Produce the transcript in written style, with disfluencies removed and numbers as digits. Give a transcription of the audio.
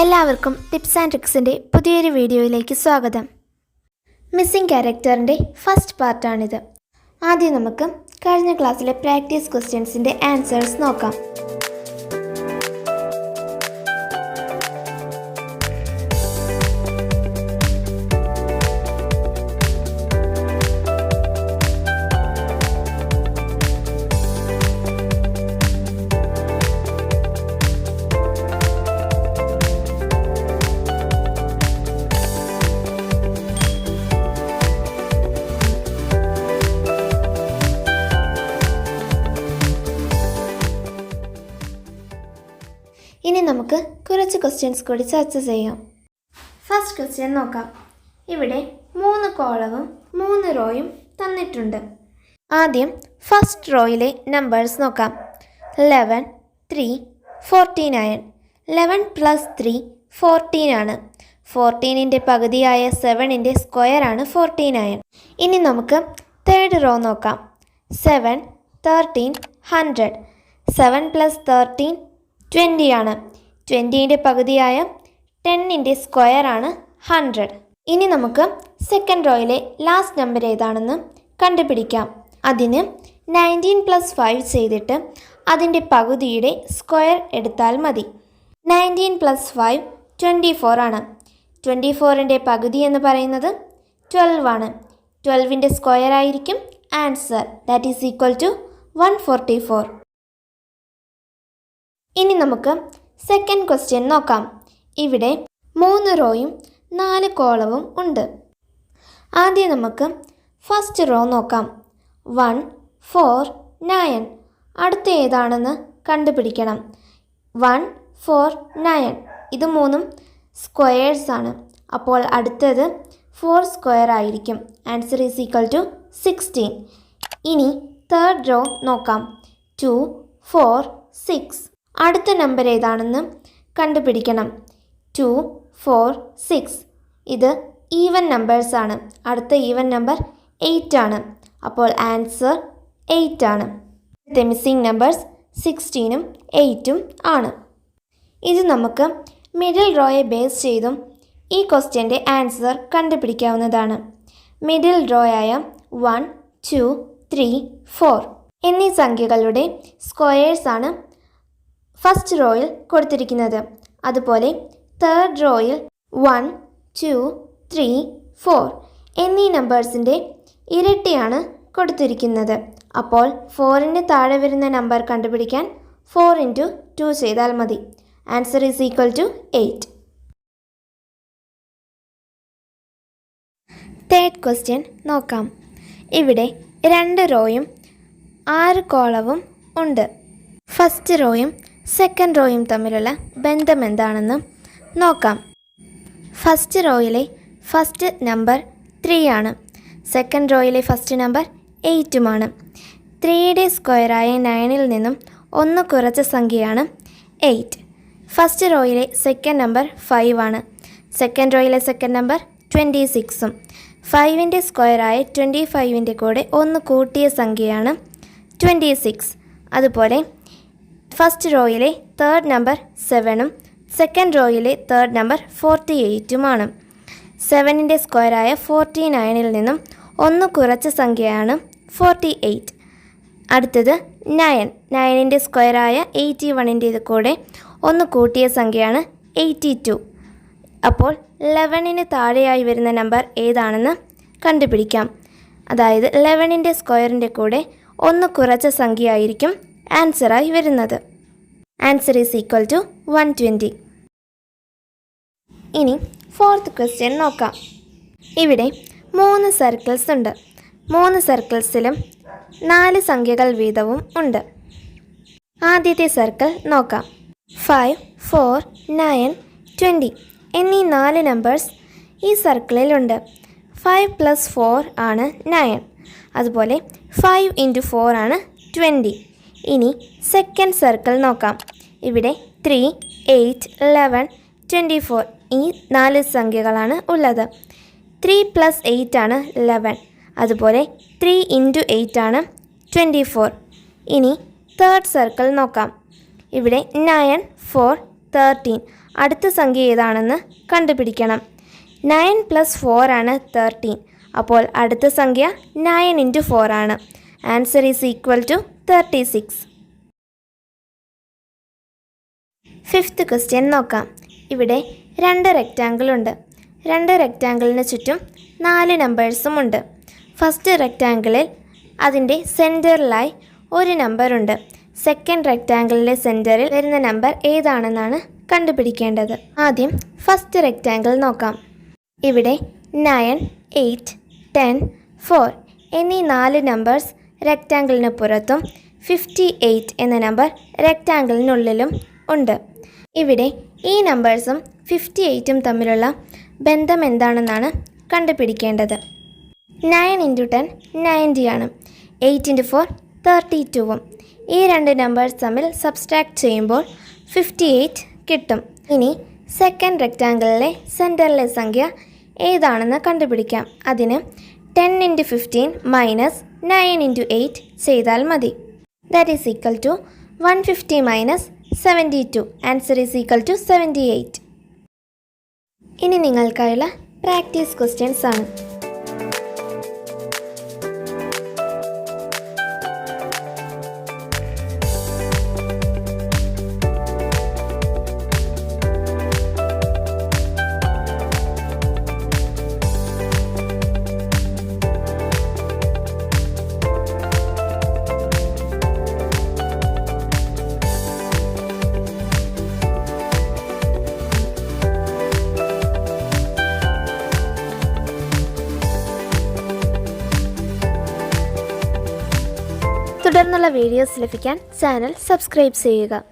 എല്ലാവർക്കും tips and ട്രിക്സിൻ്റെ പുതിയൊരു വീഡിയോയിലേക്ക് സ്വാഗതം. മിസ്സിംഗ് ക്യാരക്ടറിൻ്റെ ഫസ്റ്റ് പാർട്ടാണിത്. ആദ്യം നമുക്ക് കഴിഞ്ഞ ക്ലാസ്സിലെ പ്രാക്ടീസ് ക്വസ്റ്റ്യൻസിൻ്റെ ആൻസേഴ്സ് നോക്കാം. ഇനി നമുക്ക് കുറച്ച് ക്വസ്റ്റ്യൻസ് കൂടി ചർച്ച ചെയ്യാം. ഫസ്റ്റ് ക്വസ്റ്റ്യൻ നോക്കാം. ഇവിടെ 3 കോളവും 3 റോയും തന്നിട്ടുണ്ട്. ആദ്യം ഫസ്റ്റ് റോയിലെ നമ്പേഴ്സ് നോക്കാം. 11, 3, 49. 11 + 3 14 ആണ്. 14ൻ്റെ പകുതിയായ 7ൻ്റെ സ്ക്വയറാണ് 49. ഇനി നമുക്ക് തേർഡ് റോ നോക്കാം. 7, 13, 100. 7 + 13 20 ആണ്. 20ൻ്റെ പകുതിയായ 10ൻ്റെ സ്ക്വയറാണ് 100. ഇനി നമുക്ക് സെക്കൻഡ് റോയിലെ ലാസ്റ്റ് നമ്പർ ഏതാണെന്ന് കണ്ടുപിടിക്കാം. അതിന് 19 + 5 ചെയ്തിട്ട് അതിൻ്റെ പകുതിയുടെ സ്ക്വയർ എടുത്താൽ മതി. 19 + 5 24 ആണ്. 24ൻ്റെ പകുതി എന്ന് പറയുന്നത് 12 ആണ്. 12ൻ്റെ സ്ക്വയർ ആയിരിക്കും answer. That is equal to 144. ഇനി നമുക്ക് സെക്കൻഡ് ക്വസ്റ്റ്യൻ നോക്കാം. ഇവിടെ 3 റോയും 4 കോളവും ഉണ്ട്. ആദ്യം നമുക്ക് ഫസ്റ്റ് റോ നോക്കാം. 1, 4, 9. അടുത്ത ഏതാണെന്ന് കണ്ടുപിടിക്കണം. 1, 4, 9 ഇത് 3 സ്ക്വയേഴ്സ് ആണ്. അപ്പോൾ അടുത്തത് 4 സ്ക്വയർ ആയിരിക്കും. Answer is equal to 16. ഇനി തേർഡ് റോ നോക്കാം. 2, 4, 6. അടുത്ത നമ്പർ ഏതാണെന്ന് കണ്ടുപിടിക്കണം. 2, 4, 6 ഇത് ഈവൻ നമ്പേഴ്സ് ആണ്. അടുത്ത ഈവൻ നമ്പർ 8 ആണ്. അപ്പോൾ ആൻസർ 8 ആണ്. അടുത്ത മിസ്സിംഗ് നമ്പേഴ്സ് 16ഉം 8ഉം ആണ്. ഇത് നമുക്ക് മിഡിൽ റോയെ ബേസ് ചെയ്തും ഈ ക്വസ്റ്റ്യൻ്റെ ആൻസർ കണ്ടുപിടിക്കാവുന്നതാണ്. മിഡിൽ റോയായ 1, 2, 3, 4 എന്നീ സംഖ്യകളുടെ സ്ക്വയേഴ്സാണ് ഫസ്റ്റ് റോയിൽ കൊടുത്തിരിക്കുന്നത്. അതുപോലെ തേർഡ് റോയിൽ 1, 2, 3, 4 എന്നീ നമ്പേഴ്സിൻ്റെ ഇരട്ടിയാണ് കൊടുത്തിരിക്കുന്നത്. അപ്പോൾ 4ന് താഴെ വരുന്ന നമ്പർ കണ്ടുപിടിക്കാൻ 4 × 2 ചെയ്താൽ മതി. Answer is equal to 8. Third question നോക്കാം. ഇവിടെ 2 റോയും 6 കോളവും ഉണ്ട്. ഫസ്റ്റ് റോയും സെക്കൻഡ് റോയും തമ്മിലുള്ള ബന്ധം എന്താണെന്ന് നോക്കാം. ഫസ്റ്റ് റോയിലെ ഫസ്റ്റ് നമ്പർ 3 ആണ്. സെക്കൻഡ് റോയിലെ ഫസ്റ്റ് നമ്പർ 8ഉമാണ്. 3യുടെ സ്ക്വയറായ 9ൽ നിന്നും 1 കുറച്ച സംഖ്യയാണ് 8. ഫസ്റ്റ് റോയിലെ സെക്കൻഡ് നമ്പർ 5 ആണ്. സെക്കൻഡ് റോയിലെ സെക്കൻഡ് നമ്പർ 26ഉം. 5ൻ്റെ സ്ക്വയറായ 25ൻ്റെ കൂടെ 1 കൂട്ടിയ സംഖ്യയാണ് 26. അതുപോലെ ഫസ്റ്റ് റോയിലെ തേർഡ് നമ്പർ 7ഉം സെക്കൻഡ് റോയിലെ തേർഡ് നമ്പർ 48ഉമാണ്. 7ൻ്റെ സ്ക്വയറായ 49ൽ നിന്നും 1 കുറച്ച സംഖ്യയാണ് 48. അടുത്തത് 9ൻ്റെ സ്ക്വയറായ 81ൻ്റെ കൂടെ 1 കൂട്ടിയ സംഖ്യയാണ് 82. അപ്പോൾ 11ന് താഴെയായി വരുന്ന നമ്പർ ഏതാണെന്ന് കണ്ടുപിടിക്കാം. അതായത് 11ൻ്റെ സ്ക്വയറിൻ്റെ കൂടെ 1 കുറച്ച സംഖ്യയായിരിക്കും ആൻസറായി വരുന്നത്. Answer is equal to 120. ഇനി ഫോർത്ത് ക്വസ്റ്റ്യൻ നോക്കാം. ഇവിടെ 3 സർക്കിൾസ് ഉണ്ട്. 3 സർക്കിൾസിലും 4 സംഖ്യകൾ വീതവും ഉണ്ട്. ആദ്യത്തെ സർക്കിൾ നോക്കാം. 5, 4, 9, 20 എന്നീ 4 നമ്പേഴ്സ് ഈ സർക്കിളിലുണ്ട്. 5 + 4 ആണ് 9. അതുപോലെ 5 × 4 ആണ് 20. ഇനി സെക്കൻഡ് സർക്കിൾ നോക്കാം. ഇവിടെ 3, 8, 11, 24 ഈ 4 സംഖ്യകളാണ് ഉള്ളത്. 3 + 8 ആണ് 11. അതുപോലെ 3 × 8 ആണ് 24. ഇനി തേർഡ് സർക്കിൾ നോക്കാം. ഇവിടെ 9, 4, 13 അടുത്ത സംഖ്യ ഏതാണെന്ന് കണ്ടുപിടിക്കണം. 9 + 4 ആണ് 13. അപ്പോൾ അടുത്ത സംഖ്യ 9 × 4 ആണ്. Answer is equal to 36. Fifth question നോക്കാം. ഇവിടെ 2 റെക്റ്റാങ്കിൾ ഉണ്ട്. 2 റെക്റ്റാങ്കിളിന് ചുറ്റും 4 നമ്പേഴ്സും ഉണ്ട്. ഫസ്റ്റ് റെക്റ്റാങ്കിളിൽ അതിൻ്റെ സെൻറ്ററിലായി ഒരു നമ്പർ ഉണ്ട്. സെക്കൻഡ് റെക്റ്റാങ്കിളിലെ സെൻറ്ററിൽ വരുന്ന നമ്പർ ഏതാണെന്നാണ് കണ്ടുപിടിക്കേണ്ടത്. ആദ്യം ഫസ്റ്റ് റെക്റ്റാങ്കിൾ നോക്കാം. ഇവിടെ 9, 8, 10, 4 എന്നീ 4 നമ്പേഴ്സ് റെക്റ്റാങ്കിളിന് പുറത്തും 58 എന്ന നമ്പർ റെക്റ്റാങ്കിളിനുള്ളിലും ഉണ്ട്. ഇവിടെ ഈ നമ്പേഴ്സും 58ഉം തമ്മിലുള്ള ബന്ധം എന്താണെന്നാണ് കണ്ടുപിടിക്കേണ്ടത്. 9 × 10 90 ആണ്. 8 × 4 32ഉം. ഈ 2 നമ്പേഴ്സ് തമ്മിൽ സബ്സ്ട്രാക്ട് ചെയ്യുമ്പോൾ 58 കിട്ടും. ഇനി സെക്കൻഡ് റെക്റ്റാങ്കിളിലെ സെൻറ്ററിലെ സംഖ്യ ഏതാണെന്ന് കണ്ടുപിടിക്കാം. അതിന് 10 × 15 - 9 × 8 ചെയ്താൽ മതി. That is equal to 150 - 72. Answer is equal to 78. ഇനി നിങ്ങൾക്കായുള്ള പ്രാക്ടീസ് ക്വസ്റ്റ്യൻസ് ആണ്. തുടർന്നുള്ള വീഡിയോസ് ലഭിക്കാൻ ചാനൽ സബ്സ്ക്രൈബ് ചെയ്യുക.